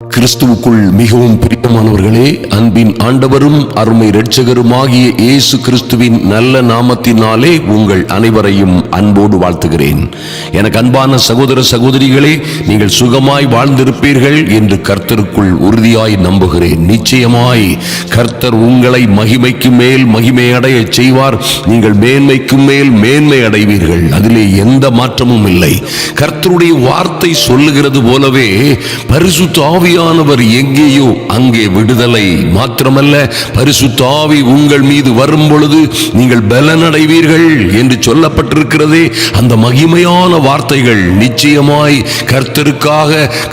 கிறிஸ்துவுக்குள் மிகவும் பிரியமானவர்களே, அன்பின் ஆண்டவரும் அருமை இரட்சகருமாகிய இயேசு கிறிஸ்துவின் நல்ல நாமத்தினாலே உங்கள் அனைவரையும் அன்போடு வாழ்த்துகிறேன். எனக்கு அன்பான சகோதர சகோதரிகளே, நீங்கள் சுகமாய் வாழ்ந்திருப்பீர்கள் என்று கர்த்தருக்குள் உறுதியாய் நம்புகிறேன். நிச்சயமாய் கர்த்தர் உங்களை மகிமைக்கு மேல் மகிமை அடைய செய்வார். நீங்கள் மேன்மைக்கு மேல் மேன்மை அடைவீர்கள். அதிலே எந்த மாற்றமும் இல்லை. கர்த்தருடைய வார்த்தை சொல்லுகிறது போலவே பரிசுத்த ஆவியானவர் எங்கேயோ அங்கே விடுதலை. மாத்திரமல்ல, பரிசுத்த ஆவி உங்கள் மீது வரும் பொழுது நீங்கள் பலனடைவீர்கள் என்று சொல்லப்பட்டிருக்கிறதே. அந்த மகிமையான வார்த்தைகள் நிச்சயமாய்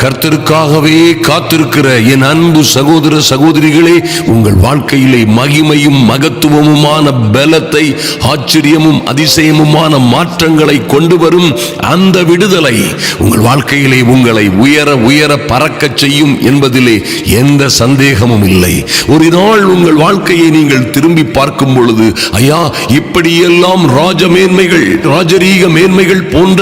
கர்த்தருக்காகவே காத்திருக்கிற என் அன்பு சகோதர சகோதரிகளே, உங்கள் வாழ்க்கையிலே மகிமையும் மகத்துவமுமான பலத்தை, ஆச்சரியமும் அதிசயமுமான மாற்றங்களை கொண்டு வரும் அந்த விடுதலை உங்கள் வாழ்க்கையிலே உங்களை உயர உயர பறக்க செய்யும் என்பதிலே எந்த சந்தேகமும் இல்லை. ஒரு நாள் உங்கள் வாழ்க்கையை நீங்கள் திரும்பி பார்க்கும் பொழுது, ஐயா, இப்படியெல்லாம் ராஜரீக மேன்மைகள் போன்ற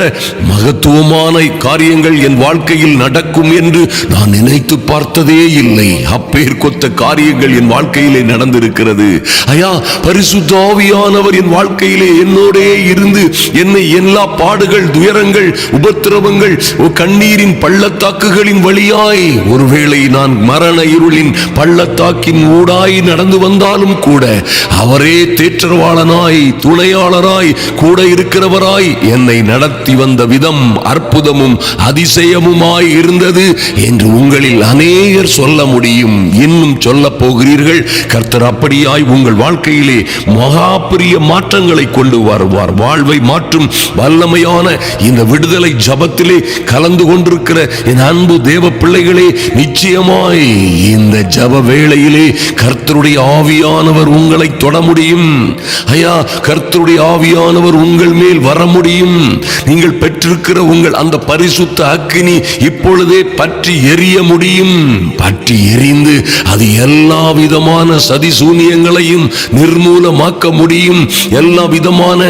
மகத்துவமான காரியங்கள் என் வாழ்க்கையில் நடக்கும் என்று நான் நினைத்து பார்த்ததே இல்லை. அப்பேர் கொத்த காரியங்கள் என் வாழ்க்கையிலே நடந்திருக்கிறது. ஐயா, பரிசுத்த ஆவியானவர் என் வாழ்க்கையிலே என்னோடே இருந்து என்னை எல்லா பாடுகள், துயரங்கள், உபத்திரவங்கள், கண்ணீரின் பள்ளத்தாக்குகளின் வழியாய், ஒருவேளை நான் மரண இருளின் பள்ளத்தாக்கின் ஊடாய் நடந்து வந்தாலும் கூட அவரே தேற்றவாளனாய், துணையாளராய், கூட இருக்கிறவராய் என்னை நடத்தி வந்த விதம் அற்புதமும் அதிசயமுமாய் இருந்தது என்று உங்களில் அநேகர் சொல்ல முடியும். இன்னும் சொல்ல போகிறீர்கள். கர்த்தர் அப்படியாய் உங்கள் வாழ்க்கையிலே மகா பெரிய மாற்றங்களை கொண்டு வருவார். வாழ்வை மாற்றும் வல்லமையான இந்த விடுதலை ஜபத்திலே கலந்து கொண்டிருக்கிற என் அன்பு தேவ பிள்ளைகளே, நிச்சயமாய் இந்த ஜப வேளையிலே கர்த்தருடைய ஆவியானவர் உங்களை தொட முடியும். ஐயா, கர்த்தருடைய ஆவியானவர் உங்கள் மேல் வர முடியும். நீங்கள் பெற்றிருக்கிற உங்கள் அந்த பரிசுத்த அக்கினி இப்பொழுதே பற்றி எரிய முடியும். பற்றி எரிந்து அது எல்லா விதமான சதிசூனியங்களையும் நிர்மூலமாக்க முடியும். எல்லா விதமான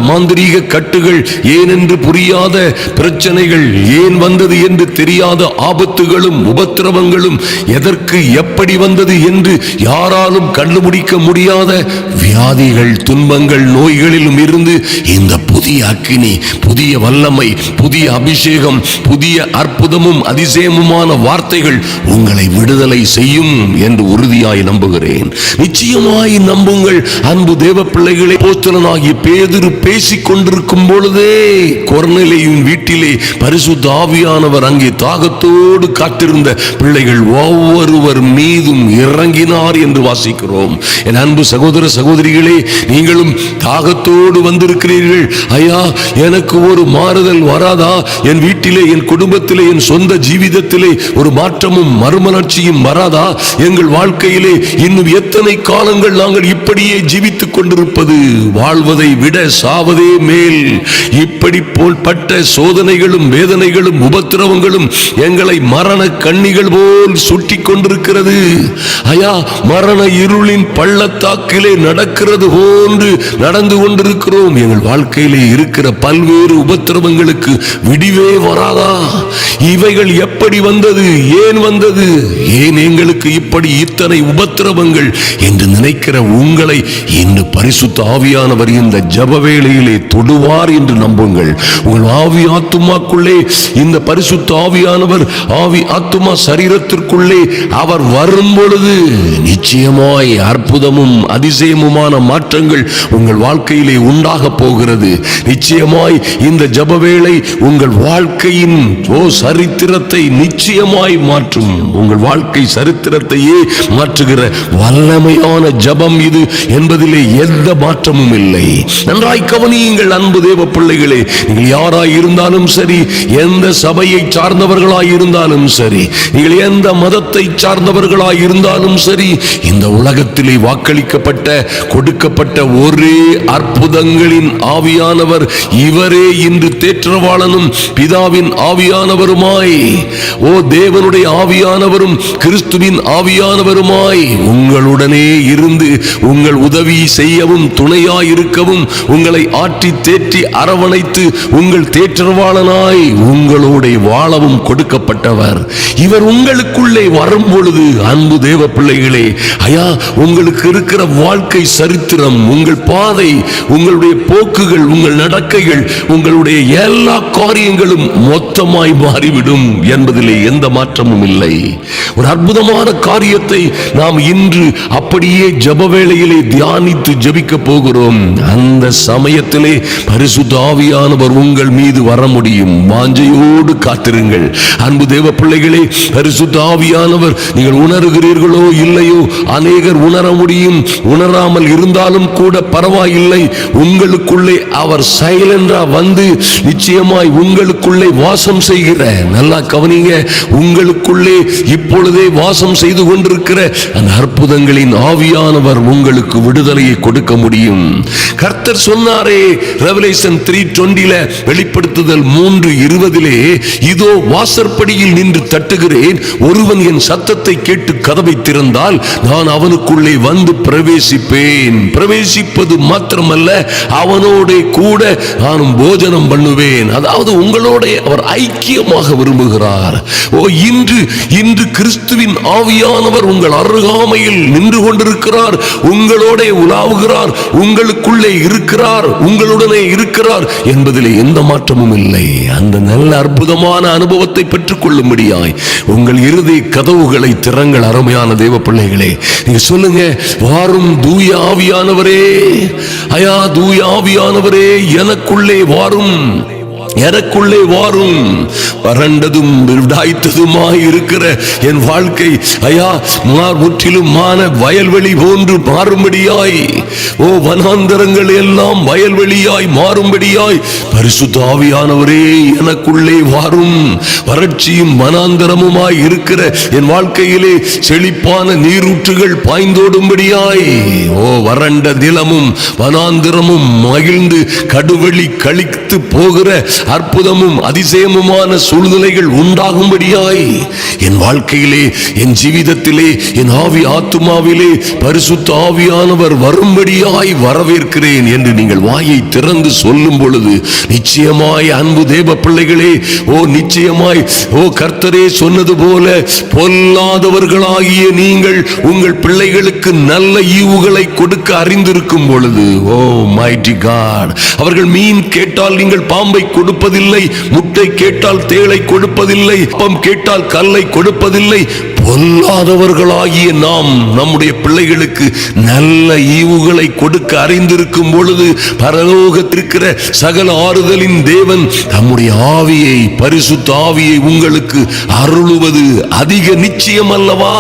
மாந்திரீக கட்டுகள், ஏனென்று புரியாத பிரச்சனைகள், ஏன் வந்தது என்று தெரியாத ஆபத்துகளும் உபத்திரவங்களும், எதற்கு எப்படி வந்தது என்று யாராலும் கண்டுபிடிக்க முடியாத வியாதிகள், துன்பங்கள், நோய்களிலும் இருந்து இந்த புதிய அக்கினி, புதிய வல்லமை, புதிய அபிஷேகம், புதிய அற்புதமும் அதிசயமுமான வார்த்தைகள் உங்களை விடுதலை செய்யும் என்று உறுதியாய் நம்புகிறேன். நிச்சயமாய் நம்புங்கள் அன்பு தேவ பிள்ளைகளே. அப்போஸ்தலனாகிய பேதுரு பேசிக் கொண்டிருக்கும் பொழுதே கொர்நேலியுவின் வீட்டிலே பரிசுத்த ஆவியானவர் அங்கே தாகத்தோடு காத்திருந்த பிள்ளைகள் ஒவ்வொருவர் மீதும் இறங்கினார் என்று வாசிக்கிறோம். என் அன்பு சகோதர சகோதரிகளே, நீங்களும் தாகத்தோடு வந்திருக்கிறீர்கள். ஐயா, எனக்கு ஒரு மாறுதல் வராதா? என் வீட்டிலே, என் குடும்பத்திலே, என் சொந்த ஜீவிதத்திலே ஒரு மாற்றமும் மறுமலர்ச்சியும் வராதா? எங்கள் வாழ்க்கையிலே இன்னும் எத்தனை காலங்கள் நாங்கள் இப்படியே ஜீவித்துக் கொண்டிருப்பது? வாழ்வதை விட சாவதே மேல். இப்படி போல்பட்ட சோதனைகளும் வேதனைகளும் உபத்திரவங்களும் எங்களை மரண கண்ணிகள் போல் சுட்டி கொண்டிருக்கிறது. ஐயா, மரண இருளின் பள்ளத்தாக்கிலே நடக்கிறது போன்று நடந்து கொண்டிருக்கிறோம். எங்கள் வாழ்க்கையிலே இருக்கிற பல்வேறு உபத்திரவங்களுக்கு விடிவே வராதா? இவைகள் எப்படி வந்தது? ஏன் வந்தது? ஏன் எங்களுக்கு இப்படி இத்தனை உபத்திரவங்கள் என்று நினைக்கிற உங்களை இன்று பரிசுத்த ஆவியானவர் இந்த ஜப வேளையிலே தொடுவார் என்று நம்புங்கள். உங்கள் ஆவி ஆத்துமாக்குள்ளே இந்த பரிசுத்த ஆவியானவர், ஆவி ஆத்துமா சரீரத்திற்குள்ளே அவர் வரும் பொழுது நிச்சயமாய் அற்புதமும் அதிசயமுமான மாற்றங்கள் உங்கள் வாழ்க்கையிலே உண்டாக போகிறது. நிச்சயமாய் இந்த ஜப வேளை உங்கள் வாழ்க்கையின் சரித்திரத்தை நிச்சயமாய் மாற்றும். உங்கள் வாழ்க்கை சரித்திரத்தையே மாற்றுகிற வல்லமையான ஜபம் இது என்பதிலே எந்த மாற்றமும் இல்லை. நன்றாய் கவனியுங்கள் அன்பு தேவ பிள்ளைகளே. நீங்கள் யாராய் இருந்தாலும் சரி, எந்த சபையை சார்ந்தவர்களாய் இருந்தாலும் சரி, நீங்கள் எந்த மதத்தை சார்ந்தவர்களாய் இருந்தாலும் சரி, இந்த உலகத்திலே வாக்களிக்கப்பட்ட, கொடுக்கப்பட்ட ஒரே அற்புதங்களின் ஆவியான ஆவியானவர் இவரே இன்று தேற்றரவாளனும் பிதாவின் ஆவியானவருமாய், தேவனுடைய ஆவியானவரும் கிறிஸ்துவின் ஆவியானவருமாய் உங்களுடனே இருந்து உங்கள் உதவி செய்யவும் துணையாயிருக்கவும் உங்களை ஆற்றி தேற்றி அரவணைத்து உங்கள் தேற்றரவாளனாய் உங்களோட வாழவும் கொடுக்கப்பட்டவர். இவர் உங்களுக்குள்ளே வரும் பொழுது அன்பு தேவ பிள்ளைகளே, உங்களுக்கு இருக்கிற வாழ்க்கை சரித்திரம், உங்கள் பாதை, உங்களுடைய போக்குகள், உங்கள் நடக்கைகள், உங்களுடைய எல்லா காரியங்களும் மொத்தமாய் மாறிவிடும் என்பதிலே எந்த மாற்றமும் இல்லை. ஒரு அற்புதமான காரியத்தை நாம் இன்று அப்படியே ஜெப வேளையிலே தியானித்து ஜெபிக்க போகிறோம். அந்த சமயத்திலே பரிசுத்த ஆவியானவர் உங்கள் மீது வர முடியும். வாஞ்சையோடு காத்திருங்கள் அன்பு தேவ பிள்ளைகளே. பரிசுத்த ஆவியானவர் நீங்கள் உணர்கிறீர்களோ இல்லையோ, அநேகர் உணர முடியும், உணராமல் இருந்தாலும் கூட பரவாயில்லை. உங்களுக்குள்ளே அவர் சைலண்டா வந்து நிச்சயமாய் உங்களுக்குள்ளே வாசம் செய்கிற, நல்லா கவனிங்க, உங்களுக்குள்ளே இப்பொழுதே வாசம் செய்து கொண்டிருக்கிற அந்த அற்புதங்களின் ஆவியானவர் உங்களுக்கு விடுதலையை கொடுக்க முடியும். கர்த்தர் சொன்னாரே ரெவலேஷன் 3:20 வெளிப்படுத்துதல் 3:20, இதோ வாசற்படியில் நின்று தட்டுகிறேன், ஒருவன் என் சத்தத்தை கேட்டு கதவை திறந்தால் நான் அவனுக்குள்ளே வந்து பிரவேசிப்பேன். பிரவேசிப்பது மாத்திரமல்ல, அவனோட கூட நானும் போஜனம் பண்ணுவேன். அதாவது உங்களோட அவர் ஐக்கியமாக விரும்புகிறார். இன்று கிறிஸ்துவின் ஆவியானவர் உங்கள் அருகாமையில் நின்று கொண்டிருக்கிறார், உங்களோட உலாவுகிறார், உங்களுக்குள்ளே இருக்கிறார், உங்களுடனே இருக்கிறார் என்பதிலே எந்த மாற்றமும் இல்லை. அந்த நல்ல அற்புதமான அனுபவத்தை பெற்றுக் கொள்ளும்படியாய் உங்கள் இறுதி கதவுகளை திறங்கள். அருமையான தேவ பிள்ளைகளே, நீங்க சொல்லுங்க, வாரும் தூய ஆவியானவரே, தூய ஆவியானவரே எனக்குள்ளே வாரும், எனக்குள்ளே வாரும். வறண்டதும் விடாய்த்ததுமாய் இருக்கிற என் வாழ்க்கை முற்றிலுமான வயல்வெளி போன்று மாறும்படியாய், வனாந்தரங்கள் எல்லாம் வயல்வெளியாய் மாறும்படியாய் பரிசுத்த ஆவியானவரே எனக்குள்ளே வாரும். வறட்சியும் வனாந்தரமுமாய் இருக்கிற என் வாழ்க்கையிலே செழிப்பான நீரூற்றுகள் பாய்ந்தோடும்படியாய், வறண்ட நிலமும் வனாந்தரமும் மகிழ்ந்து கடுவெளி கழித்து போகிற அற்புதமும் அதிசயமுமான சூழ்நிலைகள் உண்டாகும்படியாய் என் வாழ்க்கையிலே, என் ஜீவிதத்திலே, என் ஆவி ஆத்துமாவிலே பரிசுத்த ஆவியானவர் வரும்படியாய் வரவேற்கிறேன் என்று நீங்கள் வாயை திறந்து சொல்லும் பொழுது நிச்சயமாய் அன்பு தேவ பிள்ளைகளே, நிச்சயமாய் கர்த்தரே சொன்னது போல பொல்லாதவர்களாகிய நீங்கள் உங்கள் பிள்ளைகளுக்கு நல்ல ஈவுகளை கொடுக்க அறிந்திருக்கும் பொழுது, மைட்டி காட், அவர்கள் மீன் கேட்டால் நீங்கள் பாம்பை கொடுப்பதில்லை, முட்டை கேட்டால் தேளை கொடுப்பதில்லை, அப்பம் கேட்டால் கல்லை கொடுப்பதில்லை. பொல்லாதவர்களாகிய நாம் நம்முடைய பிள்ளைகளுக்கு நல்ல ஈவுகளை கொடுக்க அறிந்திருக்கும் பொழுது பரலோகத்திற்கிற சகல ஆறுதலின் தேவன் நம்முடைய ஆவியை, பரிசுத்த ஆவியை உங்களுக்கு அருளுவது அதிக நிச்சயம் அல்லவா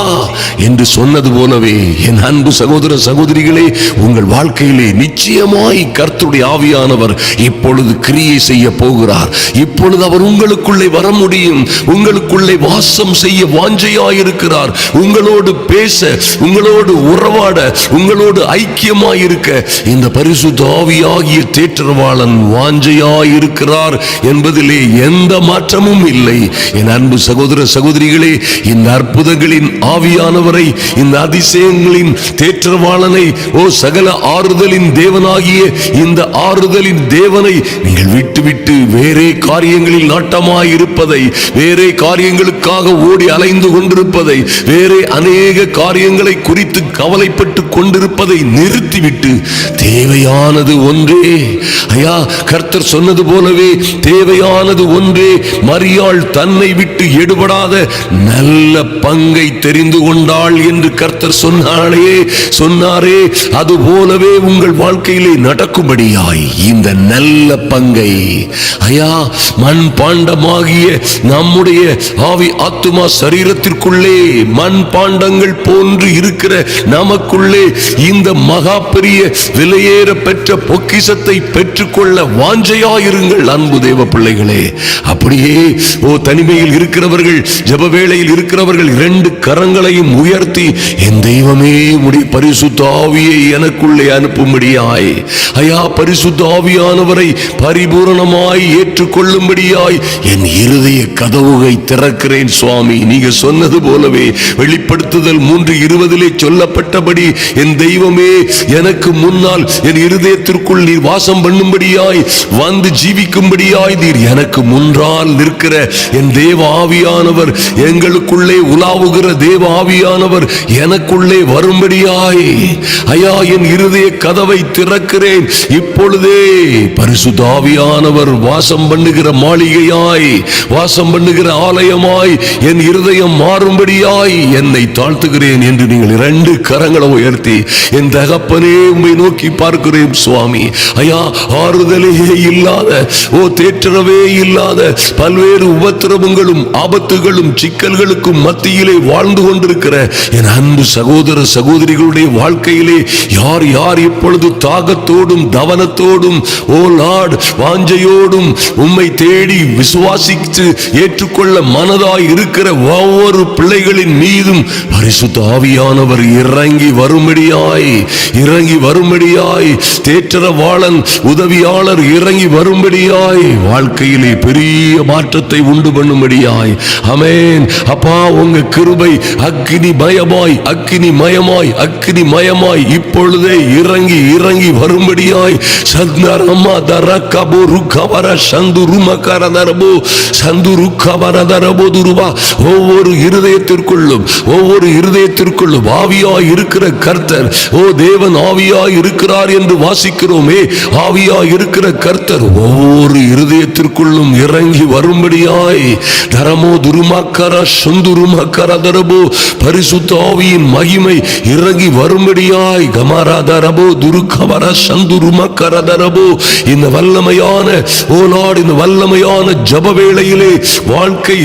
என்று சொன்னது போலவே என் அன்பு சகோதர சகோதரிகளே, உங்கள் வாழ்க்கையிலே நிச்சயமாய் கர்த்தருடைய ஆவியானவர் இப்பொழுது கிரியை செய்ய போகிறார். இப்பொழுது அவர் உங்களுக்குள்ளே வர முடியும், உங்களுக்குள்ளே வாசம் செய்ய வாஞ்சையாயிருக்கிறார், உங்களோடு பேச, உங்களோடு உறவாட, உங்களோடு ஐக்கியமாயிருக்க இந்த பரிசுத்த ஆவியாகிய தேற்றரவாளன் வாஞ்சையாயிருக்கிறார் என்பதிலே எந்த மாற்றமும் இல்லை. என் அன்பு சகோதர சகோதரிகளே, இந்த அற்புதங்களின் ஆவியானவரை, இந்த அதிசயங்களின் தேற்றரவாளனை, சகல ஆறுதலின் தேவனாகிய இந்த ஆறுதலின் தேவனை நீங்கள் விட்டுவிட்டு வேறே காரியங்களில் நாட்டமாயிருப்பதை, வேறே காரியங்களுக்காக ஓடி அலைந்து கொண்டிருப்பதை, வேறே அநேக காரியங்களை குறித்து கவலைப்பட்டு கொண்டிருப்பதை நிறுத்திவிட்டு தேவையானது ஒன்றே, கர்த்தர் சொன்னது போலவே தேவையானது ஒன்றே, மரியாள் தன்னை விட்டு எடுபடாத நல்ல பங்கை தெரிந்து கொண்டாள் என்று கர்த்தர் சொன்னாரே, அது போலவே உங்கள் வாழ்க்கையிலே நடக்கும்படியாய் இந்த நல்ல பங்கை மண் பாண்டமாகிய நம்முடைய ஆவி ஆத்துமா சரீரத்திற்குள்ளே மண் பாண்டங்கள் போன்று இருக்கிற நமக்குள்ளே இந்த மகா பெரிய விலையேற பெற்ற பொக்கிஷத்தை பெற்றுக்கொள்ள வாஞ்சையாயிருங்கள் அன்பு தேவ பிள்ளைகளே. அப்படியே தனிமையில் இருக்கிறவர்கள், ஜெப வேளையில் இருக்கிறவர்கள் 2 கரங்களையும் உயர்த்தி, என் தெய்வமே உம்முடைய பரிசுத்த ஆவியை எனக்குள்ளே அனுப்பும்படியாய், ஐயா பரிசுத்த ஆவியானவரை பரிபூரணமாய் ஏற்றுக்கொள்ளும்படியாய் என் இருதய கதவுகளை திறக்கிறேன் சுவாமி. நீங்க சொன்னது போலவே வெளிப்படுத்துதல் 3:20 சொல்லப்பட்டபடி, என் தெய்வமே எனக்கு முன்னால் என் இருதயத்திற்குள் நீர் வாசம் பண்ணும்படியாய், வந்து ஜீவிக்கும்படியாய் நீர் எனக்கு முன்னால் நிற்கிற என் தேவ ஆவியானவர், எங்களுக்குள்ளே உலாவுகிற தேவ ஆவியானவர் எனக்குள்ளே வரும்படியாய் ஐயா என் இருதய கதவை திறக்கிறேன். இப்பொழுதே பரிசுத்த ஆவியானவர் வாசம் பண்ணுகிற மாளிகையாய், வாசம் பண்ணுகிற ஆலயமாய் என் இருதயம் மாறும்படியாய் என்னை தாழ்த்துகிறேன் என்று நீங்கள் 2 கரங்களை உயர்த்தி, என் தகப்பனே உம்மை நோக்கி பார்க்கிறேன் சுவாமி. ஐயா ஆறுதலே இல்லாத, தேற்றரவே இல்லாத பல்வேறு உபத்திரவங்களும் ஆபத்துகளும் சிக்கல்களுக்கும் மத்தியிலே வாழ்ந்து கொண்டிருக்கிற என் அன்பு சகோதர சகோதரிகளுடைய வாழ்க்கையிலே யார் யார் இப்பொழுது தாகத்தோடும் தவனத்தோடும் லார்ட் வாஞ்சையோடும் உம்மை தேடி விசுவாசித்து ஏற்றுக்கொள்ள மனதாய் இருக்கிற ஒவ்வொரு பிள்ளைகளின் மீதும் பரிசுத்த ஆவியானவர் இறங்கி வரும்படியாய் தேற்றரவாளன் உதவியாளர் இறங்கி வரும்படியாய் வாழ்க்கையிலே பெரிய மாற்றத்தை உண்டு பண்ணும்படியாய். ஆமென். அப்பா உங்க கிருபை அக்கினி மயமாய் இப்பொழுதே இறங்கி வரும்படியாய் சந்தரமா தரகபோ ருகவர சந்துருமகரதரபோ சந்துருகவரதரபோ துருவா ஒவ்வொரு இருதயத்திற்குள்ளும் ஆவியாய் இருக்கிற கர்த்தர், தேவன் ஆவியாய் இருக்கிறார் என்று வாசிக்கிறோமே, ஆவியாய் இருக்கிற கர்த்தர் ஒவ்வொரு இருதயத்திற்குள்ளும் இறங்கி வரும்படியாய் தரமோ துருமகர சந்துருமகரதரபோ பரிசுத்த ஆவியின் மகிமை இறங்கி வரும்படியாய் கமராதரபோ துருகவர சந்துருமகரதரபோ இந்த வல்லமையான இந்த வல்லமையான ஜப வேளையிலே வாழ்க்கை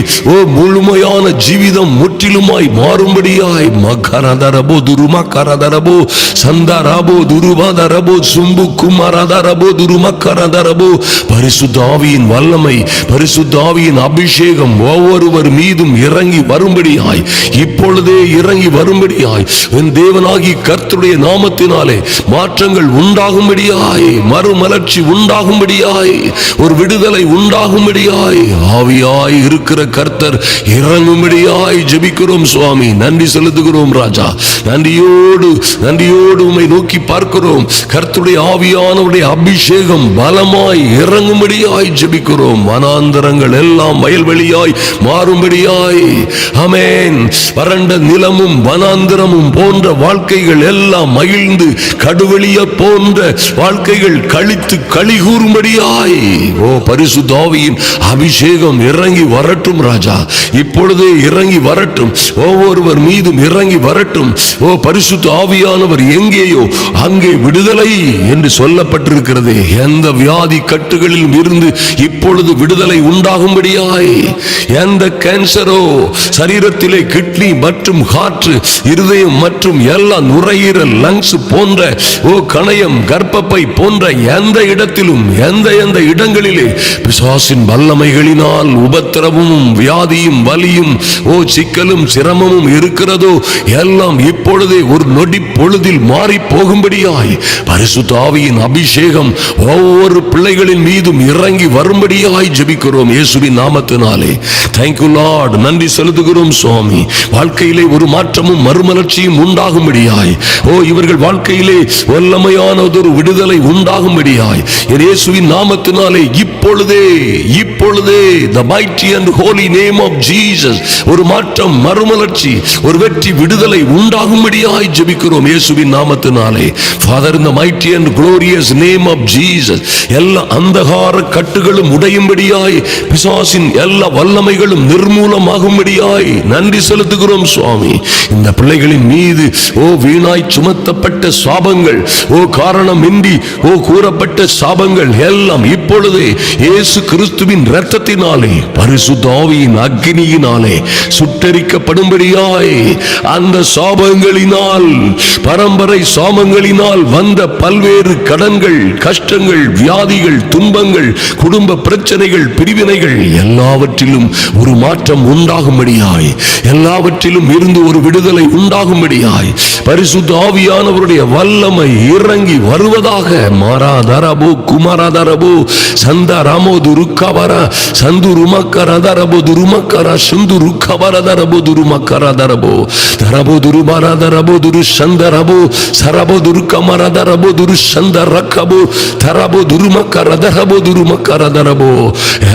முழுமையான ஜீவிதம் முற்றிலுமாய் மாறும்படியாய் மகரதரபோ துருமகரதரபோ சந்தரபோ துருவதரபோ சும்பு குமரதரபோ துருமகரதரபோ பரிசுத்த ஆவியின் வல்லமை, பரிசுத்த ஆவியின் அபிஷேகம் ஒவ்வொருவர் மீதும் இறங்கி வரும்படியாய், இப்பொழுதே இறங்கி வரும்படியாய், என் தேவனாகி கர்த்தருடைய நாமத்தினாலே மாற்றங்கள் உண்டாகும்படியாய், மறுமலர்ச்சி உண்டாகும்படியாய், ஒரு விடுதலை உண்டாகும்படியாய் ஆவியாய் இருக்கிற கர்த்தர் இறங்கும்படியாய் ஜெபிக்கிறோம் சுவாமி. நன்றி செலுத்துகிறோம் ராஜா. நன்றியோடு உம்மை நோக்கி பார்க்கிறோம். கர்த்தருடைய ஆவியானவருடைய அபிஷேகம் பலமாய் இறங்கும்படியாய் ஜெபிக்கிறோம். வனாந்தரங்கள் எல்லாம் வயல்வெளியாய் மாறும்படியாய். ஆமென். வறண்ட நிலமும் வனாந்தரமும் போன்ற வாழ்க்கைகள் எல்லாம் மகிழ்ந்து கடுவெளிய போன்ற வாழ்க்கைகள் கழித்து களி கூறும்படியாய் பரிசுத்த ஆவியின் அபிஷேகம் இறங்கி வரட்டும் ராஜா. இப்பொழுதே இறங்கி வரட்டும், ஒவ்வொருவர் மீதும் இறங்கி வரட்டும். பரிசுத்த ஆவியானவர் எங்கேயோ அங்கே விடுதலை என்று சொல்லப்பட்டிருக்கிறது. எந்த வியாதி கட்டுகளில் இருந்து இப்பொழுது விடுதலை உண்டாகும்படியாய், எந்த கேன்சரோ சரீரத்திலே கிட்னி மற்றும் காற்று, இருதயம் மற்றும் எல்லா நுரையீரல், லங்ஸ் போன்ற கணையம், கர்ப்பப்பை போன்ற எந்த இடத்திலும் எந்த இடங்களிலே பிசாசின் வல்லமைகளினால் உபத்திரவமும் வியாதியும் வலியும் சிக்கலும் சிரமமும் இருக்கிறதோ எல்லாம் இப்பொழுதே ஒரு நொடி பொழுதில் மாறி போகும்படியாய் பரிசுத்த ஆவியின் அபிஷேகம் ஒவ்வொரு பிள்ளைகளின் மீதும் இறங்கி வரும்படியாய் ஜெபிக்கிறோம் இயேசுவின் நாமத்தினாலே. Thank you Lord. நன்றி செலுத்துகிறோம் சுவாமி. வாழ்க்கையிலே ஒரு மாற்றமும் மறுமலர்ச்சியும் உண்டாகும்படியாய், இவர்கள் வாழ்க்கையிலே வல்லமையானதொரு விடுதலை உண்டாகும்படியாய் இயேசுவின் நாமத்தினாலே இப்பொழுதே the mighty and holy name of Jesus ஒரு மாற்றம், மறுமலர்ச்சி, ஒரு வெற்றி, விடுதலை உண்டாகும்படியாய் ஜெபிக்கிறோம் இயேசுவின் நாமத்தினாலே. Father, in the mighty and glorious name of Jesus எல்லா அந்தகார கட்டுகளும் உடையும்படியாய், பிசாசின் எல்லா வல்லமைகளும் நிர்மூலமாகும்படியாய் நன்றி செலுத்துகிறோம் சுவாமி. இந்த பிள்ளைகளின் மீது வீணாய் சுமத்தப்பட்ட சாபங்கள், காரணமின்றி கூறப்பட்ட சாபங்கள் எல்லாம் இப்பொழுதே இயேசு கிறிஸ்துவின் இரத்தத்தினாலே, பரிசுத்த ஆவியின் அக்கினியினாலே சுட்டெரிக்கப்படும்படியாய், அந்த சாபங்களினால், பரம்பரை சாபங்களினால் வந்த பல்வேறு கடன்கள், கஷ்டங்கள், வியாதி வியாதிகள், துன்பங்கள், குடும்ப பிரச்சனைகள், பிரிவினைகள் எல்லாவற்றிலும் ஒரு மாற்றம் உண்டாகும்படியாய், எல்லாவற்றிலும் இருந்து ஒரு விடுதலை உண்டாகும்படியாய் பரிசுத்த ஆவியானவருடைய வல்லமை இறங்கி வருவதாக. மாராதரபோ குமாரதரபோ சந்தராமோ துருக்கவரா சந்துருமக்கரதரபோ துருமக்கரா சுந்துருக்கவரதரபோ துருமக்கரதரபோ தரபோ துருபரதரபோ துரு சந்தரபோ சரபோ துருக்கமரதரபோ துரு சந்தரக்கபோ தரபோ துருமக்கரதரபோ துருமக்கரதரபோ.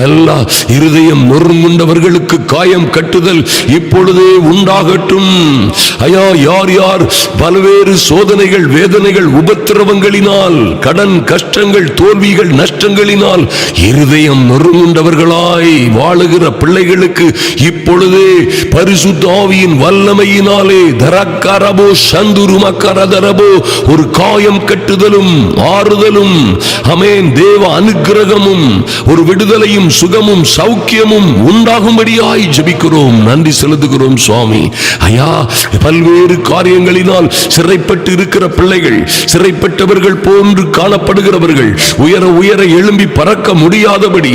எல்லா இருதயம் நொறுங்குண்டவர்களுக்கு காயம் கட்டுதல் இப்பொழுதே உண்டாகட்டும். ஐயா, யார் யார் பல்வேறு சோதனைகள், வேதனைகள், உபத்திரவங்களினால், கடன் கஷ்டங்கள், தோல்விகள், நஷ்டங்களினால் இருதயம் நொறுங்குண்டவர்களாய் வாழுகிற பிள்ளைகளுக்கு இப்பொழுதே பரிசுத்த ஆவியின் வல்லமையினாலே தரக்கரபோ சந்துருமக்கரதரபோ ஒரு காயம் கட்டுதலும் ஆறுதலும், ஆமென், தேவ அனுக்கிரகமும் ஒரு விடுதலையும் சுகமும் சௌக்கியமும் உண்டாகும்படியாய் ஜெபிக்கிறோம். நன்றி செலுத்துகிறோம் சுவாமி. ஐயா, பல்வேறு காரியங்களினால் சிறைப்பட்டு இருக்கிற பிள்ளைகள், சிறைப்பட்டவர்கள் போன்று காணப்படுகிறவர்கள், உயர உயர எழும்பி பறக்க முடியாதபடி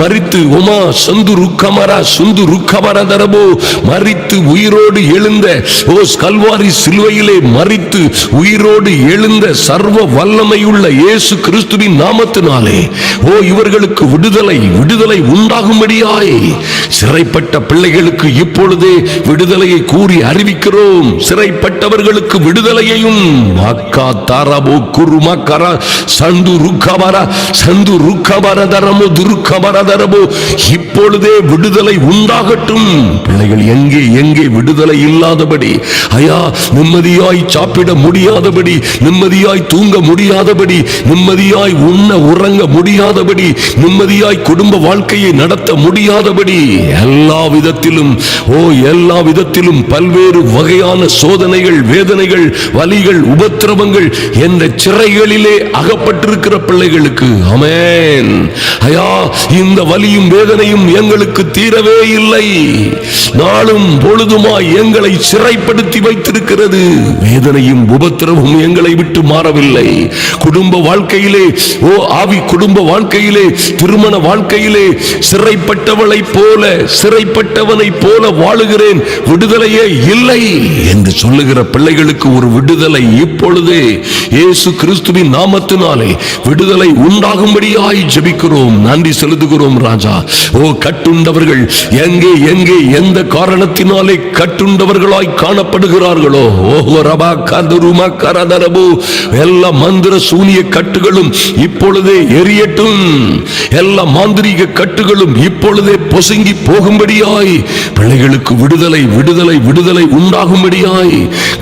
மரித்து உமா சந்து ருக்கமரா சுந்து ருக்கமரதரபோ மரித்து உயிரோடு எழுந்த கல்வாரி சிலுவையிலே மரித்து உயிரோடு எழுந்த சர்வ வல்லமையுள்ள இயேசு கிறிஸ்துவின் நாமத்தினாலே இவர்களுக்கு விடுதலை விடுதலை உண்டாகும்படியாய் சிறைப்பட்ட பிள்ளைகளுக்கு இப்பொழுதே விடுதலையை கூறி அறிவிக்கிறோம். சிறைப்பட்டவர்களுக்கு விடுதலையையும் மக்கா தாரபோ குருமக்கரா சந்து ருக்கபரா சந்து ருக்கபரதரமோ துருக்கபரதரபோ இப்பொழுதே விடுதலை உண்டாகட்டும். பிள்ளைகள் எங்கே எங்கே விடுதலை இல்லாதபடி, ஐயா, நிம்மதியாய் சாப்பிட முடியாதபடி, நிம்மதியாய் தூங்க முடியாதபடி, நிம்மதியாய் உண்ண உறங்க முடியாதபடி, நிம்மதியாய் குடும்ப வாழ்க்கையை நடத்த முடியாதபடி எல்லா விதத்திலும் பல்வேறு வகையான சோதனைகள், வேதனைகள், வலிகள், உபத்திரவங்கள் என்ற சிறைகளிலே அகப்பட்டிருக்கிற பிள்ளைகளுக்கு ஆமென். ஐயா, இந்த வலியும் வேதனையும் எங்களுக்கு தீரவே இல்லை, நாளும் பொழுதுமாய் எங்களை சிறைப்படுத்தி வைத்திருக்கிறது. வேதனையும் உபத்திரமும் எங்களை விட்டு மாறவில்லை. குடும்ப வாழ்க்கையிலே குடும்ப வாழ்க்கையிலே, திருமண வாழ்க்கையிலே சிறைப்பட்டவனை போல வாழுகிறேன், விடுதலையே இல்லை என்று சொல்லுகிற பிள்ளைகளுக்கு ஒரு விடுதலை இப்பொழுதே இயேசு கிறிஸ்துவின் நாமத்தினாலே விடுதலை உண்டாகும்படியாய் ஜெபிக்கிறோம். நன்றி செலுத்துகிறோம் ராஜா. கட்டுண்டவர்கள் எங்கே எங்கே எந்த காரணத்தினாலே கட்டுண்டவர்களாய் காணப்படுகிறார்களோ, எல்லா மந்திர சூனிய கட்டுகளும் இப்பொழுதே எரியட்டும். எல்லா மாந்திரீக கட்டுகளும் இப்பொழுதே பொசுங்கி போகும்படியாய் பிள்ளைகளுக்கு விடுதலை விடுதலை விடுதலை உண்டாகும்படியாய்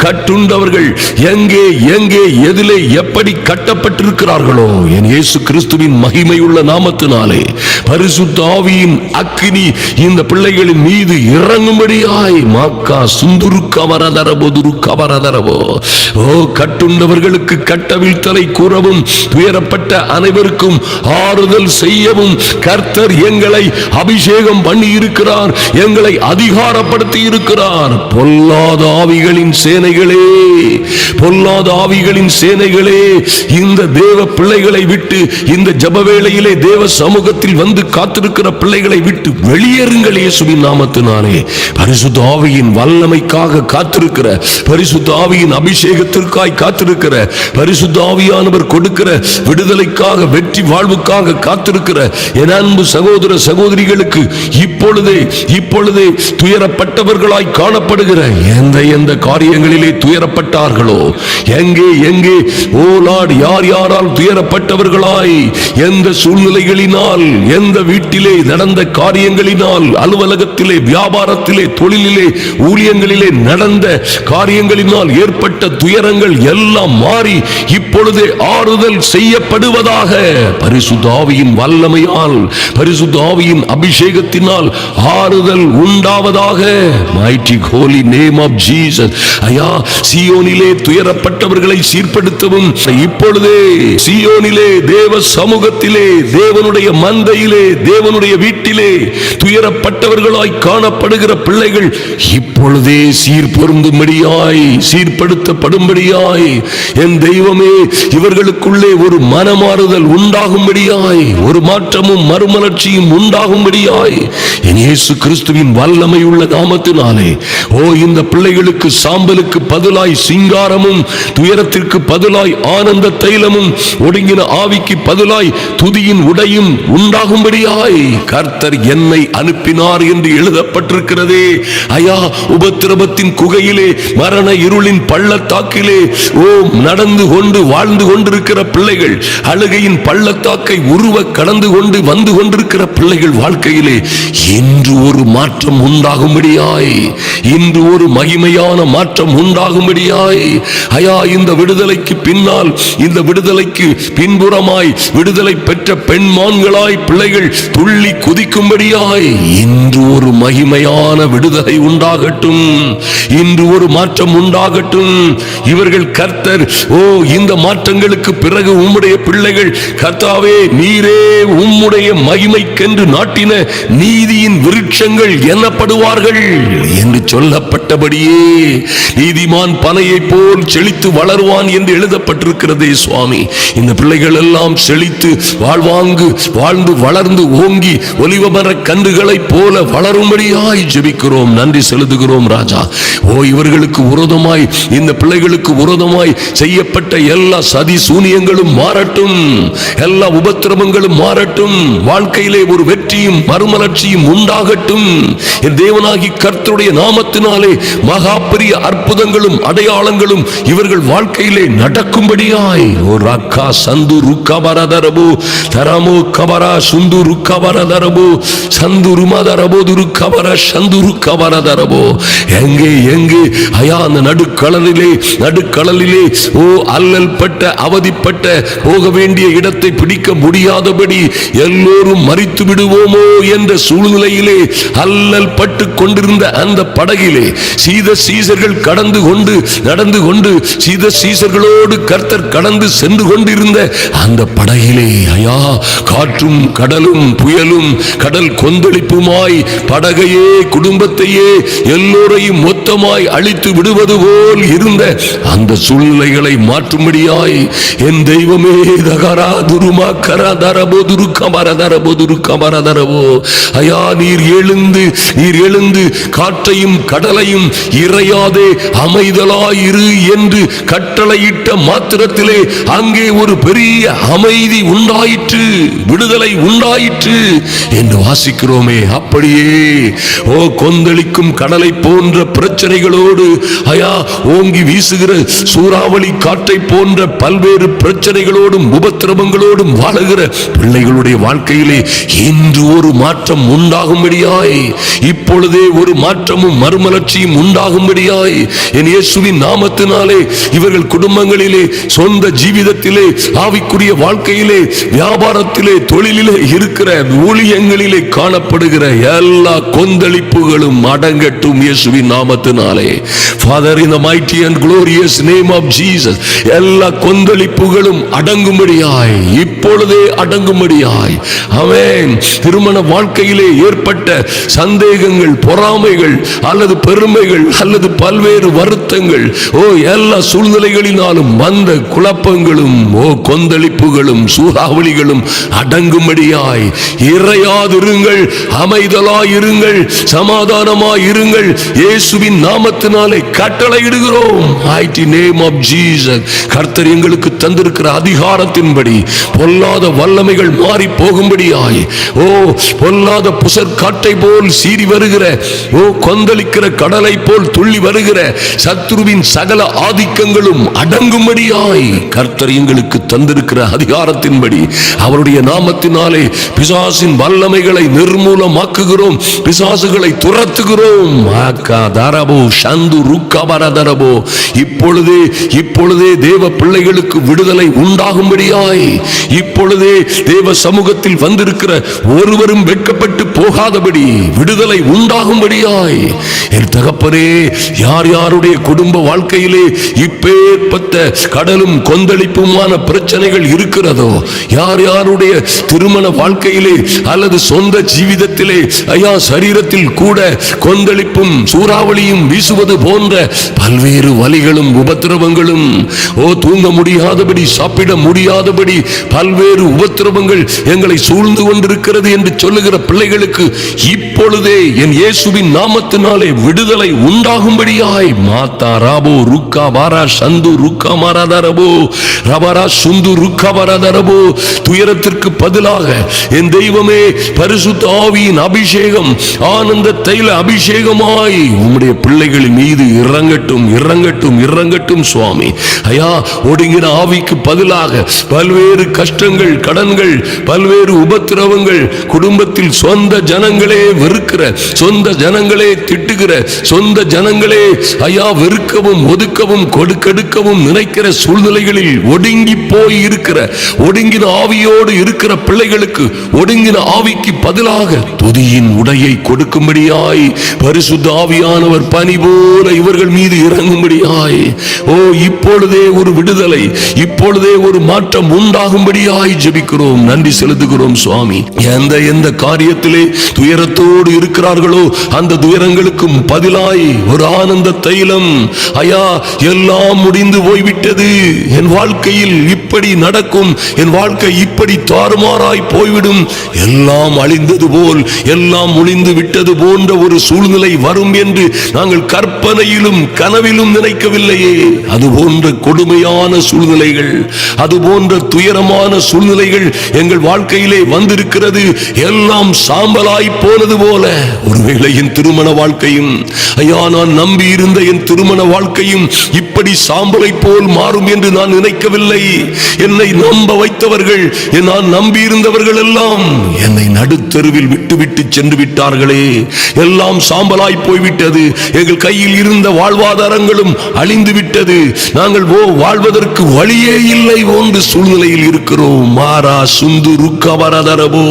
கட்டுண்டவர்கள் எங்கே எங்கே எதிலே எப்படி கட்டப்பட்டிருக்கிறார்களோ என் இயேசு கிறிஸ்துவின் மகிமையுள்ள நாமத்தினாலே பரிசுத்த ஆவியின் அக்கினி இந்த பிள்ளைகளின் மீது இறங்கும்படியாய் மாக்கா சுந்துரு கவரதரபோ துரு கவரதரபோ. கட்டுண்டவர்களுக்கு கட்டவிழ்த்தலை கூறவும், துயரப்பட்ட அனைவருக்கும் ஆறுதல் செய்யவும் கர்த்தர் எங்களை அபிஷேகம் பண்ணி இருக்கிறார், எங்களை அதிகாரப்படுத்தி இருக்கிறார். பொல்லாத ஆவிகளின் சேனைகளே, பொல்லாத ஆவிகளின் சேனைகளே, இந்த தேவ பிள்ளைகளை விட்டு, இந்த ஜப வேளையிலே தேவ சமூகத்தில் வந்து காத்திருக்கிற பிள்ளைகளை விட்டு வெளியேறுங்கள் இயேசுவின் நாமத்தினாலே. பரிசுத்த ஆவியின் வல்லமைக்காக காத்திருக்கிற, பரிசுத்த ஆவியின் அபிஷேகத்திற்காய் காத்திருக்கிற, பரிசுத்த ஆவியானவர் கொடுக்கிற விடுதலைக்காக, வெற்றி வாழ்வுக்காக காத்திருக்கிற என் அன்பு சகோதர சகோதரிகளுக்கு இப்பொழுதே துயரப்பட்டவர்களாய் காணப்படுகிற எந்த காரியங்களிலே துயரப்பட்டார்களோ, எங்கே எங்கே யார் யாரால் துயரப்பட்டவர்களாய், எந்த சூழ்நிலைகளினால், எந்த வீட்டிலே நடந்த காரியங்களினால், அலுவலகத்திலே, வியாபாரத்திலே, தொழிலிலே, ஊழியங்களிலே நடந்த காரியங்களினால் ஏற்பட்ட துயரங்கள் எல்லாம் மாறி இப்பொழுதே ஆறுதல் செய்யப்படுவதாக. பரிசுத்த ஆவியின் வல்லமையால், பரிசுத்த ஆவியின் அபிஷேகத்தினால் ஆறுதல் உண்டாவதாக. mighty holy name of Jesus. ஐயா, சீயோனிலே துயரப்பட்டவர்களை சீர்படுத்தவும், இப்பொழுதே சீயோனிலே, தேவ சமூகத்திலே, தேவனுடைய மந்தையிலே, தேவனுடைய வீட்டிலே துயரப்பட்டவர்களாய் காணப்படுகிற பிள்ளைகள் இப்பொழுதே சீர்பொருந்தும்படியாய், சீர்படுத்தப்படும்படியாய் என் தெய்வமே இவர்களுக்குள்ளே ஒரு மனமாறுதல் உண்டாகும்படியாய், ஒரு மாற்றமும் மறுமலர்ச்சியும் உண்டாகும்படியாய் என் இயேசு கிறிஸ்துவின் வல்லமை உள்ள நாமத்தினாலே இந்த பிள்ளைகளுக்கு சாம்பலுக்கு பதிலாய் சிங்காரமும், துயரத்திற்கு பதிலாய் ஆனந்த தைலமும், ஒடுங்கின ஆவிக்கு பதிலாய் துதியின் உடையும் உண்டாகும்படியாய் கர்த்தர் என்னை அனுப்பினார் என்று எழுதப்பட்டிருக்கிறதே. ஐயா, உபத்திரவத்தின் குகையிலே, மரண இருளின் பள்ளத்தாக்கிலே நடந்து கொண்டு வாழ்ந்து கொண்டிருக்கிற பிள்ளைகள், அழுகையின் பள்ளத்தாக்கை உருவ கடந்து கொண்டு வந்து கொண்டிருக்கிற பிள்ளைகள் வாழ்க்கையிலே இன்று ஒரு மாற்றம் உண்டாகும்படியாய், இன்று ஒரு மகிமையான மாற்றம் உண்டாகும்படியாய், ஐயா, இந்த விடுதலைக்கு பின்னால், இந்த விடுதலைக்கு பின்புறமாய் விடுதலை பெற்ற பெண்மான்களாய் பிள்ளைகள் துள்ளி குதிக்கும்படியாய் இன்று ஒரு மகிமையான விடுதலை உண்டாகட்டும், இன்று ஒரு மாற்றம் உண்டாகட்டும். இவர்கள் கர்த்தர் இந்த மாற்றங்களுக்கு பிறகு உம்முடைய பிள்ளைகள் கர்த்தாவே நீரே உம்முடைய மகிமைக்கென்று நாட்டின நீதியின் விருட்சங்கள் எண்ணப்படுவார்கள் என்று சொல்லப்பட்டபடியே நீதிமான் பனையை போல் செழித்து வளருவான் என்று எழுதப்பட்டிருக்கிறதே சுவாமி. இந்த பிள்ளைகள் எல்லாம் செழித்து வாழ்ந்து வளர்ந்து ஓங்கி ஒலிவமர கன்றுகளைப் போல வளரும்படியாய் ஜெபிக்கிறோம், நன்றி செலுத்துகிறோம் ராஜா. இவர்களுக்கு விரோதமாய், இந்த பிள்ளைகளுக்கு விரோதமாய் செய்யப்பட்ட எல்லா சதி சூனியங்களும் மாறட்டும், எல்லா உபத்திரவங்களும் மாறட்டும், வாழ்க்கையிலே ஒரு வெற்றியும் மறுமலர்ச்சியும் உண்டாகட்டும். என் தேவனாகி கர்த்தருடைய நாமத்தினாலே மகா பெரிய அற்புதங்களும் அடையாளங்களும் இவர்கள் வாழ்க்கையிலே நடக்கும்படியாய் ரக்கா சந்து ருக்கபரதரபு தரமோ கபரா சுந்து ருக்கபரதரபு சந்து ருமதரபு துருக்கபர சந்து ருக்கபரதரபு. எங்கே எங்கே ஐயா, அந்த நடுக்கடலிலே அல்லல் பட்ட அவதிப்பட்ட போக வேண்டிய இடத்தை பிடிக்க முடியாதபடி எல்லோரும் மரித்து விடுவோமோ என்ற சூழ்நிலையிலே அல்லல் பட்டு கொண்டிருந்த அந்த படகிலே சீத சீசர்கள் நடந்து கொண்டு சீத சீசர்களோடு கர்த்தர் கடந்து சென்று கொண்டிருந்த அந்த படகிலே ஐயா, காற்றும் கடலும் புயலும் கடல் கொந்தளிப்புமாய் படகையே குடும்பத்தையே எல்லோரையும் மொத்தமாய் அழித்து விடுவது போல் இருந்த அந்த சூழ்நிலைகளை மாற்றும்படியாய் என் தெய்வமே தகரா துருமா கரா தரபோ துருக்கமரதரபோ துருக்கமரதரபோ. ஐயா, நீர் எழுந்து காற்றையும் கடலையும் இறையாதே அமைதலாயிரு என்று கட்டளையிட்ட மாத்திரத்திலே அங்கே ஒரு பெரிய அமைதி உண்டாயிற்று, விடுதலை உண்டாயிற்று என்று வாசிக்கிறோமே. அப்படியே கொந்தளிக்கும் கடலை போன்ற பிரச்சனைகளோடு ஐயா, ஓங்கி வீசுகிற சூறாவளி காற்றை போன்ற பல்வேறு பிரச்சனைகளோடும் உபத்திரவங்களோடும் வாழுகிற பிள்ளைகளுடைய வாழ்க்கையிலே இன்று ஒரு மாற்றம் உண்டாகும்படியாய், இப்பொழுதே ஒரு மாற்றமும் மறுமலர்ச்சியும் உண்டாகும்படியாய் என் இயேசுவின் நாமத்தினாலே இவர்கள் குடும்பங்களிலே, சொந்த ஜீவிதத்திலே, ஆவிக்குரிய வாழ்க்கையிலே, வியாபாரத்திலே, தொழிலிலே இருக்கிற ஊழியங்களிலே காணப்படுகிற எல்லா கொந்தளிப்புகளும் அடங்கட்டும் இயேசுவின் நாமத்தினாலே. Father, in the mighty and glorious name of Jesus, எல்லா கொந்தளிப்புகளும் அடங்கும்படியாய், இப்பொழுதே அடங்கும்படியாய். ஆமென். திருமண வாழ்க்கையிலே ஏற்பட்ட சந்தேகங்கள், பொறாமைகள் அல்லது பெருமைகள் அல்லது பல்வேறு வருத்தங்கள், எல்லா சூழ்நிலைகளினாலும் வந்த குழப்பங்களும் கொந்தளிப்புகளும் சூறாவளிகளும் அடங்கும்படியாய் இறையாதிருங்கள், அமைதலாயிருங்கள், சமாதானமாயிருங்கள் இயேசுவின் நாமத்தினாலே கட்டளையிடுகிறோம். mighty name of Jesus. கர்த்தர் எங்களுக்கு தந்திருக்கிற அதிகாரத்தின்படி பொல்லாத வல்லமைகள் மாறி போகும்படியாய், பொல்லாத புசர் காற்றை போல் சீறி வருகிற, கொந்தளிக்கிற கடலை போல் துள்ளி வருகிற சத்துருவின் சகல ஆதிக்கங்களும் அடங்கும்படியாய் கர்த்தர் எங்களுக்கு தந்திருக்கிற அதிகாரத்தின்படி அவருடைய நாமத்தினாலே பிசாசின் வல்லமைகளை நிர்மூலமாக்குகிறோம், பிசாசுகளை துரத்துகிறோம். இப்பொழுதே தேவ பிள்ளைகளுக்கு விடுதலை உண்டாகும்படியாய், இப்பொழுதே தேவ சமூகத்தில் வந்திருக்கிற ஒருவரும் வெட்கப்பட்டு போகாதபடி விடுதலை உண்டாகும்படியாய் என் தகப்பனே, யார் யாருடைய குடும்ப வாழ்க்கையிலே இப்பேற்பட்ட கடலும் கொந்தளிப்புமான பிரச்சனைகள் இருக்கிறதோ, யார் யாருடைய திருமண வாழ்க்கையிலே அல்லது சொந்த ஜீவிதத்திலே ஐயா சரீரத்தில் கூட கொந்தளிப்பும் சூறாவளியும் வீசுவது போன்ற பல்வேறு வலிகளும் உபத்திரவங்களும், தூங்க முடியாதபடி சாப்பிட முடியாதபடி பல்வேறு உபத்திரவங்கள் எங்களை சூழ்ந்து கொண்டிருக்கிறது என்று சொல்லுகிற பிள்ளைகளுக்கு இப்பொழுதே என் இயேசுவின் நாமத்தினாலே விடுதலை உண்டாகும்படியாய் மாதா ராபோ ருக்கா பாரா சந்து ருக்கா மாராதரபோ ரபரா சுந்து ருக்கா பாராதரபோ. துயரத்திற்கு பதிலாக என் தெய்வமே பரிசுத்த ஆவியின் அபிஷேகம், ஆனந்த தைல அபிஷேகமாய் உம்முடைய பிள்ளைகளின் மீது இறங்கட்டும் இறங்கட்டும் இறங்கட்டும் சுவாமி. ஐயா, ஒடுங்கின ஆவிக்கு பதிலாக பல்வேறு கஷ்டங்கள், கடன்கள், பல்வேறு உபத்திரவங்கள், குடும்பத்தில் சொந்த ஜனங்களே வெறுக்கிற, சொந்த ஜனங்களே திட்டுகிற, சொந்த ஜனங்களே ஐயா வெறுக்கவும் ஒதுக்கவும் கொடுக்கெடுக்கவும் நினைக்கிற சூழ்நிலைகளில் ஒடுங்கி போய் இருக்கிற, ஒடுங்கின ஆவியோடு இருக்கிற பிள்ளைகளுக்கு ஒடுங்கின ஆவிக்கு பதிலாக துதியின் உடையை கொடுக்கும்படியாய் பரிசுத்த ஆவியானவர் பனி போல இவர்கள் மீது இறங்கும்படியாய், ஓ இப்பொழுதே ஒரு விடுதலை, இப்பொழுதே ஒரு மாற்றம் உண்டாகும்படியாய் ஜெபிக்கிறோம். நன்றி செலுத்துகிறோம் சுவாமி. எந்த காரியத்திலே துயரத்தோடு இருக்கிறார்களோ அந்த துயரங்களுக்கும் பதிலாய் ஒரு ஆனந்த தைலம். ஐயா, எல்லாம் முடிந்து போய்விட்டது, என் வாழ்க்கையில் இப்படி நடக்கும், என் வாழ்க்கை இப்படி தாறுமாறாய் போய்விடும், எல்லாம் அழிந்தது போல், எல்லாம் முடிந்து விட்டது போன்ற ஒரு சூழ்நிலை வரும் என்று நாங்கள் கற்பனையிலும் கனவிலும் நினைக்கவில்லையே. அது போன்ற கொடுமையான சூழ்நிலைகள், அது போன்ற துயரமான சூழ்நிலைகள் எங்கள் வாழ்க்கையிலே வந்திருக்கிறது. எல்லாம் சாம்பலாய் போனது போல ஒருவேளை என் திருமண வாழ்க்கையும், ஐயா நான் நம்பி இருந்த என் திருமண வாழ்க்கையும் இப்படி சாம்பலை போல் மாறும் என்று நான் நினைக்கவில்லை. என்னை நம்ப வைத்தவர்கள், நான் நம்பி இருந்தவர்கள் எல்லாம் என்னை நடுத்தருவில் விட்டுவிட்டு சென்று விட்டார்களே. எல்லாம் சாம்பலாய் போய்விட்டது. எங்கள் கையில் இருந்த வாழ்வாதாரங்களும் அழிந்து விட்டது. நாங்கள் வாழ்வதற்கு வழியே இல்லை போன்ற சூழ்நிலையில் இருக்கிறோம். மாரா சுந்து ருக்கபரதரபோ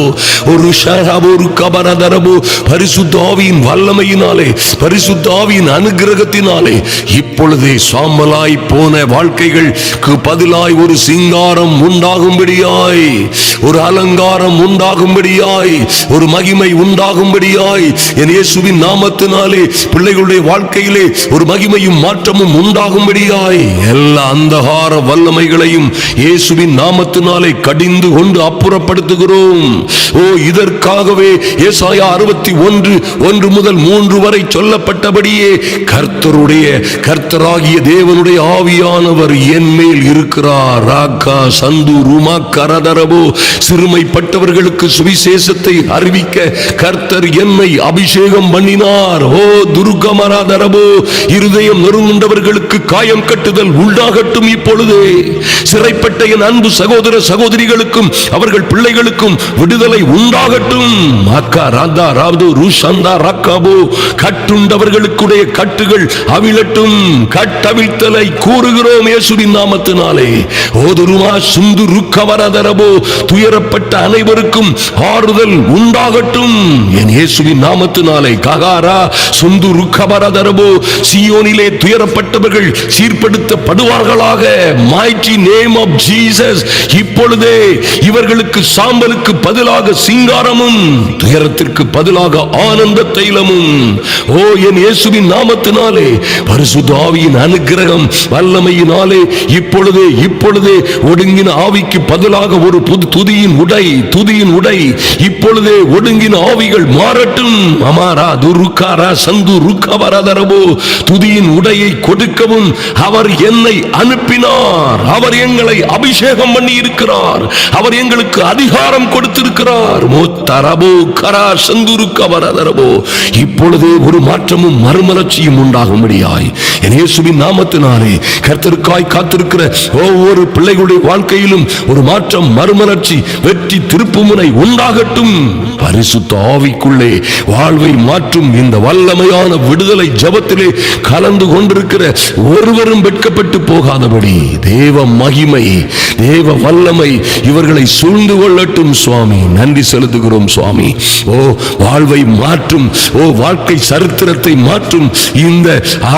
ஒரு ஷரபோ ருக்கபரதரபோ. பரிசுத்த ஆவியின் வல்லமையினாலே, பரிசுத்த ஆவியின் அனுகிரகத்தினாலே இப்பொழுதே சாம்பலாய் போன வாழ்க்கைகளுக்கு பதிலாய் ஒரு சிங்காரம் உண்டாகும்படியாய், ஒரு அலங்காரம் உண்டாகும்படியாய், ஒரு மகிமை உண்டாகும்படியாய் என் இயேசுவின் நாமத்தினாலே பிள்ளைகளுடைய வாழ்க்கையிலே ஒரு மகிமையும் மாற்றமும் உண்டாகும்படியாய் எல்லா அந்தகார வல்லமைகளையும் இயேசுவின் நாமத்தினாலே கடிந்து கொண்டு அப்புறப்படுத்துகிறோம். ஓ இதற்காகவே ஏசாயா 61:1 முதல் 3 வரை சொல்லப்பட்டபடியே கர்த்தராகிய தேவனுடைய ஆவியானவர் என் மேல் இருக்கிறார். ராக்கா சந்து ருமா கரதரபோ. சிறுமைப்பட்டவர்களுக்கு சுவிசேஷத்தை அறிவிக்க கர்த்தர் என்னை அபிஷேகம் பண்ணினார். ஓ துர்கமராதரபோ. இருதயம் நொறுங்குண்டவர்களுக்கு காயம் கட்டுதல் உண்டாகட்டும் இப்பொழுதே. சிறைப்பட்ட என் அன்பு சகோதர சகோதரிகளுக்கும் அவர்கள் பிள்ளைகளுக்கும் விடுதலை உண்டாகட்டும். மக்கா ராதா ராது ருஷந்தா ரக்காபோ. கட்டுண்டவர்களுக்குடைய கட்டுகள் அவிழட்டும். கட்டவிழ்த்தலை கூறுகிறோம் இயேசுவின் நாமத்தினாலே. ஓதுருமா சுந்து ருக்கவரதரபோ. துயரப்பட்ட அனைவருக்கும் ஆறுதல் உண்டாகட்டும் என் இயேசுவின் நாமத்தினாலே. ககாரா சுந்து ருக்கவரதரபோ. சியோனிலே துயரப்பட்டவர்கள் சீர்படுத்தப்படுவார்களாக. mighty name of Jesus. இப்பொழுதே இவர்களுக்கு சாம்பலுக்கு பதிலாக சிங்காரமும், துயரத்திற்கு பதிலாக ஆனந்த தைலமும். ஓ என் இயேசுவின் நாமத்தினாலே பரிசுத்த ஆவியின் அனுக்கிரகம் வல்லமையினாலே இப்பொழுதே ஒடுங்கின ஆவிக்கு பதிலாக ஒரு புது துதியின் உடை இப்பொழுதே ஒடுங்கின ஆவிகள் மாறட்டும். அமாரா துருக்காரா சந்து ருக்கவரதரபோ. துதியின் உடையை கொடுக்கவும் அவர் என்னை அனுப்பினார். அவர் எங்களை அபிஷேகம் பண்ணி இருக்கிறார். அவர் எங்களுக்கு அதிகாரம் கொடுத்திருக்கிறார். மோத்தரபோ கரா சந்து ருக்கவரதரபோ. இப்பொழுதே ஒரு மாற்றமும் மறுமலர்ச்சியும் உண்டாகும்படியாய் என் இயேசுவின் நாமத்தினாலே கர்த்தருக்காய் காத்திருக்கிற ஒவ்வொரு பிள்ளைகளுடைய வாழ்க்கையிலும் ஒரு மாற்றம், மறுமலர்ச்சி, வெற்றி, திருப்புமுனை உண்டாகட்டும். பரிசுத்த ஆவிக்குள்ளே வாழ்வை மாற்றும் இந்த வல்லமையான விடுதலை ஜெபத்திலே கலந்து கொண்டிருக்கிற ஒருவரும் வெட்கப்பட்டு போகாதபடி தேவ மகிமை, தேவ வல்லமை இவர்களை சூழ்ந்து கொள்ளட்டும் சுவாமி. நன்றி செலுத்துகிறோம். செலுத்துகிறோம் சுவாமி. ஓ வாழ்வை மாற்றும், ஓ வாழ்க்கை சரித்திரத்தை மாற்றும் இந்த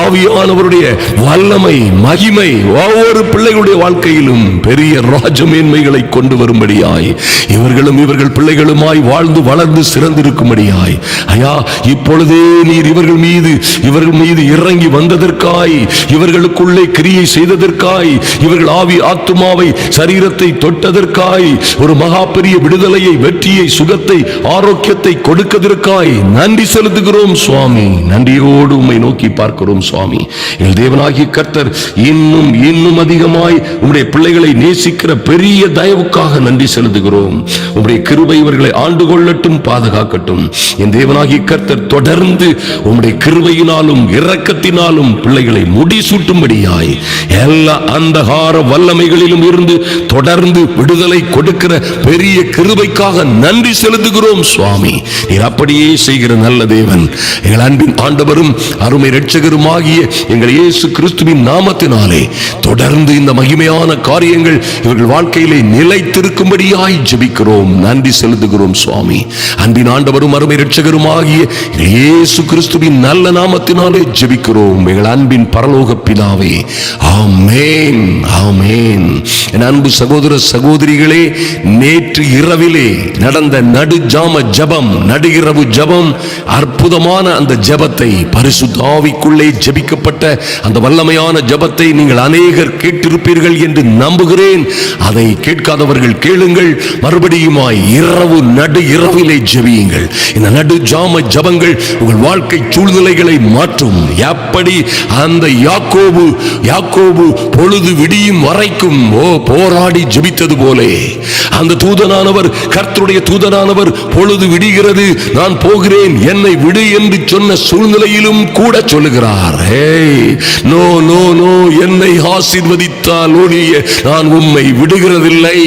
ஆவியானவருடைய வல்லமை, மகிமை ஒவ்வொரு பிள்ளைகளுடைய வாழ்க்கையிலும் பெரிய ராஜமேன்மைகளை கொண்டு வரும்படியாய், இவர்களும் இவர்கள் பிள்ளைகளுமாய் வாழ்ந்து வளர்ந்து சிறந்திருக்கும்படியாய் ஐயா, இப்பொழுதே நீர் இவர்கள் மீது இறங்கி வந்ததற்காய், இவர்களுக்குள்ளே கிரியை செய்ததற்காய், இவர்கள் ஆவி ஆத்துமாவை சரீரத்தை தொட்டதற்காய், ஒரு மகா பெரிய விடுதலையை, வெற்றியை, சுகத்தை, ஆரோக்கியத்தை கொடுக்கதற்காய் நன்றி செலுத்துகிறோம் சுவாமி. நன்றியோடு உம்மை நோக்கி பார்க்கிறோம் சுவாமி. எங்கள் தேவனாகிய கர்த்தர் இன்னும் இன்னும் அதிகமாய் உம்முடைய பிள்ளைகளை நேசிக்கிற பெரிய தயவுக்காக நன்றி செலுத்துகிறோம். உம்முடைய கிருபை இவர்களை ஆண்டு கொள்ளட்டும், பாதுகாக்கட்டும். என் தேவனாகிய கர்த்தர் தொடர்ந்து உம்முடைய கிருபையினாலும் இரக்கத்தினாலும் பிள்ளைகளை முடிசூட்டும்படியாய் எல்லா அந்தகார வல்லமைகளிலும் இருந்து தொடர்ந்து விடுதலை கொடுக்கிற பெரிய கிருபைக்காக நன்றி செலுத்துகிறோம் சுவாமி. நீர் அப்படியே செய்கிற நல்ல தேவன். எங்கள் அன்பின் ஆண்டவரும் அருமை இரட்சகருமாகிய எங்கள் இயேசு கிறிஸ்துவின் நாமத்தினாலே தொடர்ந்து இந்த மகிமையான காரியங்கள் இவர்கள் வாழ்க்கையிலே நிலைத்திருக்கும்படியாய் ஜெபிக்கிறோம், நன்றி செலுத்துகிறோம் சுவாமி. அன்பின் ஆண்டவரும் அருமை இரட்சகருமாகிய இயேசு கிறிஸ்துவின் நல்ல நாமத்தினாலே ஜெபிக்கிறோம் எங்கள் அன்பின் பரலோக பிதாவே. ஆமென், ஆமென். என் அன்பு சகோதர சகோதரிகளே, நேற்று இரவிலே நடந்த நடுஜாம ஜபம், நடுஇரவு ஜபம், அற்புதமான அந்த ஜபத்தை, பரிசுத்த ஆவிக்குள்ளே ஜபிக்கப்பட்ட அந்த வல்லமையான ஜபத்தை நீங்கள் அநேகர் கேட்டிருப்பீர்கள் என்று நம்புகிறேன். அதை கேட்காதவர்கள் கேளுங்கள், மறுபடியுமாய் இரவு நடு இரவிலே ஜபியுங்கள். இந்த நடுஜாம ஜபங்கள் உங்கள் வாழ்க்கை சூழ்நிலைகளை மாற்றும். எப்படி அந்த யாக்கோபு பொழுது விடியும் வரைக்கும் போராடி ஜெபித்தது போலே, அந்த தூதனானவர், கர்த்தருடைய தூதனானவர், பொழுது விடுகிறது நான் போகிறேன் என்னை விடு என்று சொன்ன சூழ்நிலையிலும் கூட சொல்லுகிறார், நோ நோ நோ, என்னை ஆசீர்வதித்தால் ஒழிய நான் உம்மை விடுகிறதில்லை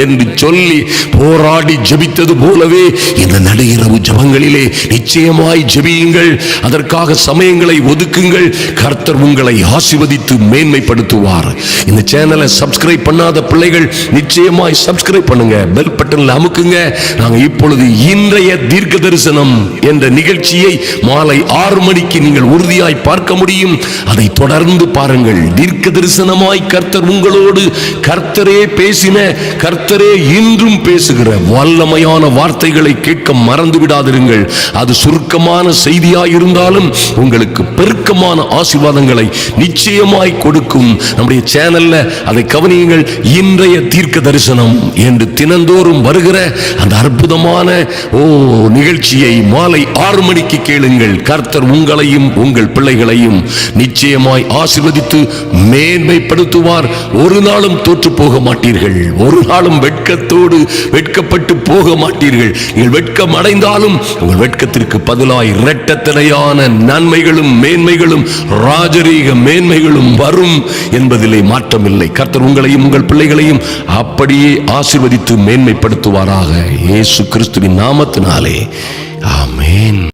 என்று சொல்லி போராடி ஜெபித்தது போலவே இந்த நடுஇரவு ஜெபங்களிலே நிச்சயமாய் ஜெபியுங்கள். அதற்காக சமயங்களை ஒதுக்குங்கள். கர்த்தர் உங்களை ஆசீர்வதித்து மேன்மைப்படுத்துவார். இந்த சேனலை சப்ஸ்கிரைப் பண்ணாத பிள்ளைகள் நிச்சயமாய் சப்ஸ்கிரைப் பண்ணுங்க, பெல் பட்டன்ல அமுக்குங்க. நாங்க இப்பொழுது இன்றைய தீர்க்க தரிசனம் என்ற நிகழ்ச்சியை மாலை 6 மணிக்கு நீங்கள் உறுதியாய் பார்க்க முடியும். அதை தொடர்ந்து பாருங்கள். தீர்க்க தரிசனமாய் கர்த்தர் உங்களோடு, கர்த்தரே பேசின, கர்த்தரே இன்றும் பேசுகிற வல்லமையான வார்த்தைகளை கேட்க மறந்து விடாதிருங்கள். அது சுருக்கமான செய்தியாய் இருந்தாலும் உங்களுக்கு பெருக்கமான ஆசீர்வாதங்களை நிச்சயமாய் கொடுக்கும். நம்முடைய சேனல்ல அதை கவனியுங்கள். இன்றைய தீர்க்க தரிசனம் என்று தினந்தோறும் வருகிற அந்த அற்புதமான நிகழ்ச்சியை மாலை 6 மணிக்கு கேளுங்கள். கர்த்தர் உங்களையும் உங்கள் பிள்ளைகளையும் நிச்சயமாய் ஆசீர்வதித்து மேன்மைப்படுத்துவார். ஒரு நாளும் தோற்று போக மாட்டீர்கள். ஒரு நாளும் வெட்கப்பட்டு போக மாட்டீர்கள். நீங்கள் வெட்கம் அடைந்தாலும் உங்கள் வெட்கத்திற்கு பதிலாய் இரட்டத்தனையான நன்மைகளும் மேன்மைகளும் ராஜரீக மேன்மைகளும் வரும் என்பதிலே மாற்றமில்லை. கர்த்தர் உங்களையும் உங்கள் பிள்ளைகளையும் அப்படியே ஆசீர்வதித்து மேன்மைப்படுத்துவாராக. இயேசு கிறிஸ்துவின் நாமத்தினாலே ஆமென்.